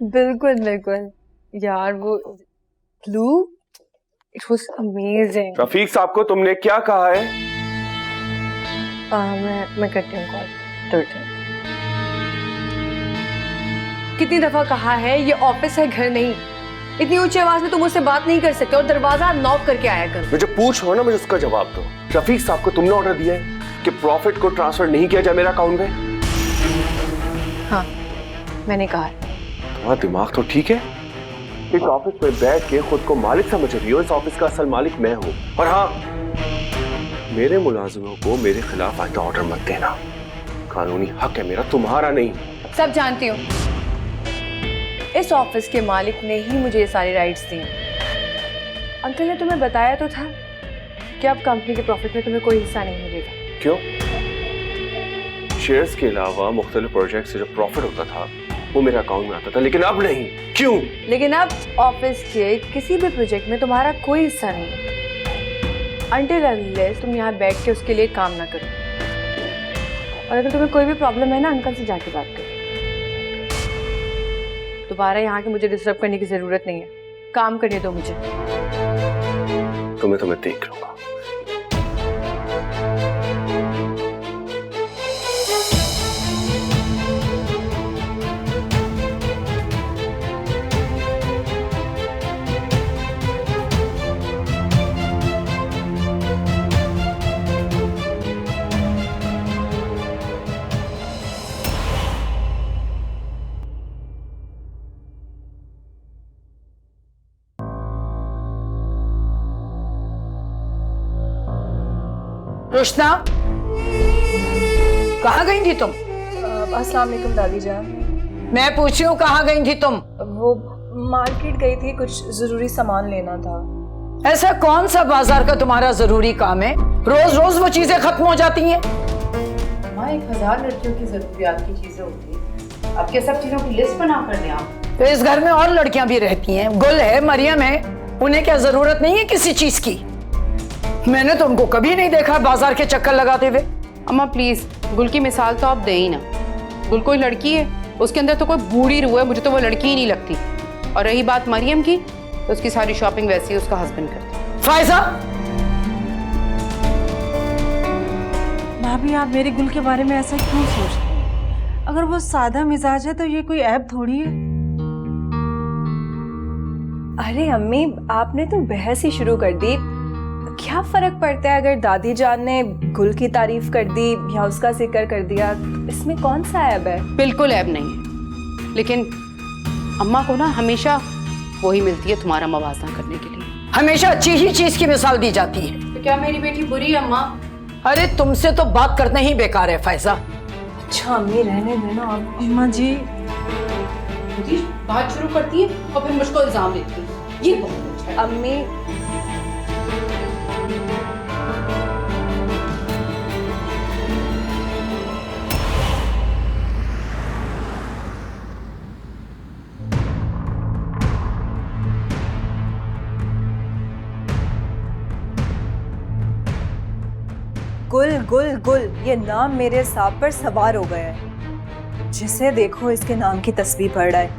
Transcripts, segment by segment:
बिल्कुल बिल्कुल यार, वो blue it was amazing. Rafiq साहब को तुमने क्या कहा है? मैं करती हूँ कॉल। कितनी दफा कहा है ये ऑफिस है, घर नहीं। इतनी ऊंची आवाज में तुम मुझसे बात नहीं कर सकते और दरवाजा नॉक करके आया करो। मैं जो पूछ रहा हूं ना मुझे उसका जवाब दो। रफीक साहब को तुमने ऑर्डर दिया है कि प्रॉफिट को ट्रांसफर नहीं किया जाए मेरे अकाउंट में? हाँ मैंने कहा है। तुम्हारा दिमाग तो ठीक है? इस ऑफिस में बैठ के खुद को मालिक समझ रही हो। इस ऑफिस का असल मालिक मैं हूँ। और हाँ, मेरे मुलाजिमों को मेरे खिलाफ आइंदा ऑर्डर मत देना। कानूनी हक है मेरा, तुम्हारा नहीं। सब जानती हूँ, इस ऑफिस के मालिक ने ही मुझे ये सारी राइट्स दी। अंकल ने तुम्हें बताया तो था कि अब कंपनी के प्रॉफिट में तुम्हें कोई हिस्सा नहीं मिलेगा। क्यों? शेयर्स के अलावा मुख्तलिफ प्रोजेक्ट से जो प्रॉफिट होता था वो मेरे अकाउंट में आता था, लेकिन अब नहीं। क्यों? लेकिन अब ऑफिस के किसी भी प्रोजेक्ट में तुम्हारा कोई हिस्सा नहीं, अनटिल अनलेस तुम यहाँ बैठ के उसके लिए काम ना करो। और अगर तुम्हें कोई भी प्रॉब्लम है ना, अंकल से जाके बात करो। दोबारा यहाँ के मुझे डिस्टर्ब करने की जरूरत नहीं है। काम करने दो मुझे। तुम्हें देख लूंगा। रुशना, कहाँ गई थी तुम? अस्सलाम वालेकुम दादी जान। मैं पूछ रही हूँ कहाँ गई थी तुम? वो मार्केट गई थी, कुछ जरूरी सामान लेना था। ऐसा कौन सा बाजार का तुम्हारा जरूरी काम है? रोज रोज वो चीजें खत्म हो जाती हैं। माँ 1000 लड़कियों की जरूरियात की चीजें होती हैं। अब क्या सब चीजों की लिस्ट बना कर दें आप? तो इस घर में और लड़कियां भी रहती हैं, गुल है, मरियम है, उन्हें क्या जरूरत नहीं है किसी चीज की? मैंने तो उनको कभी नहीं देखा बाजार के चक्कर लगाते हुए। अम्मा प्लीज, गुल की मिसाल तो आप दे ही ना। गुल कोई लड़की है, उसके अंदर तो कोई बूढ़ी रूह है, मुझे तो वो लड़की ही नहीं लगती। और रही बात मरियम की, तो उसकी सारी शॉपिंग वैसे ही उसका हस्बैंड करता है। फायजा, भाभी आप मेरे गुल के बारे में ऐसा क्यों सोचते हैं? अगर वो सादा मिजाज है तो ये कोई ऐब थोड़ी है। अरे अम्मी, आपने तो बहस ही शुरू कर दी। क्या फर्क पड़ता है अगर दादी जान ने गुल की तारीफ कर दी या उसका जिक्र कर दिया? इसमें कौन सा ऐब है? बिल्कुल ऐब नहीं है, लेकिन अम्मा को ना हमेशा वही मिलती है तुम्हारा मवाजना करने के लिए। हमेशा अच्छी ही चीज की मिसाल दी जाती है। तो क्या मेरी बेटी बुरी है अम्मा? अरे तुमसे तो बात करना ही बेकार है फायजा। अच्छा अम्मी रहने देना आप। अम्मा जी बात शुरू करती है और फिर मुझको इल्जाम देती है, ये बहुत अच्छा है। अम्मी गुल गुल गुल, ये नाम मेरे सांप पर सवार हो गया है। जिसे देखो इसके नाम की तस्वीर पड़ रहा है।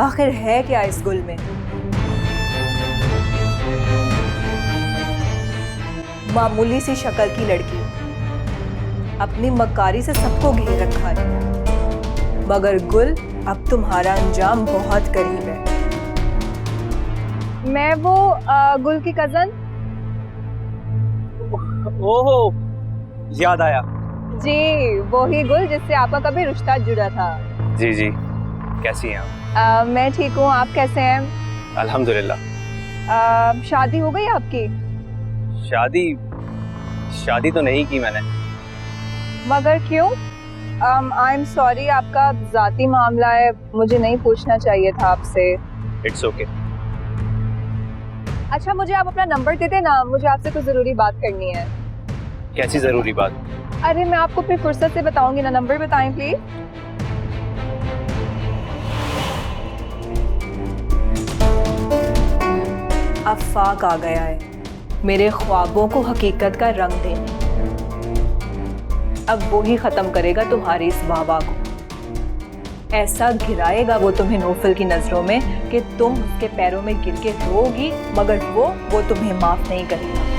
आखिर है क्या इस गुल में? मामूली सी शक्ल की लड़की, अपनी मक्कारी से सबको घेर रखा है, मगर गुल अब तुम्हारा अंजाम बहुत करीब है। मैं वो गुल की कजन। ओहो, याद आया। जी, वही गुल जिससे आपका कभी रिश्ता जुड़ा था। जी जी, कैसी हैं आप? मैं ठीक हूँ, आप कैसे हैं? अल्हम्दुलिल्लाह। शादी हो गई आपकी? शादी तो नहीं की मैंने। मगर क्यों? आई एम सॉरी, आपका जाती मामला है, मुझे नहीं पूछना चाहिए था आपसे। It's okay. अच्छा, मुझे आप अपना नंबर दे देना, मुझे आपसे कुछ जरूरी बात करनी है। कैसी जरूरी बात? अरे मैं आपको फिर फुर्सत से बताऊंगी ना, नंबर बताएं प्लीज। आफाक आ गया है मेरे ख्वाबों को हकीकत का रंग देने। अब वो ही खत्म करेगा तुम्हारी इस वाहवाह को। ऐसा गिराएगा वो तुम्हें नौफल की नजरों में कि तुम उसके पैरों में गिर के रोगी, मगर वो तुम्हें माफ नहीं करेगा।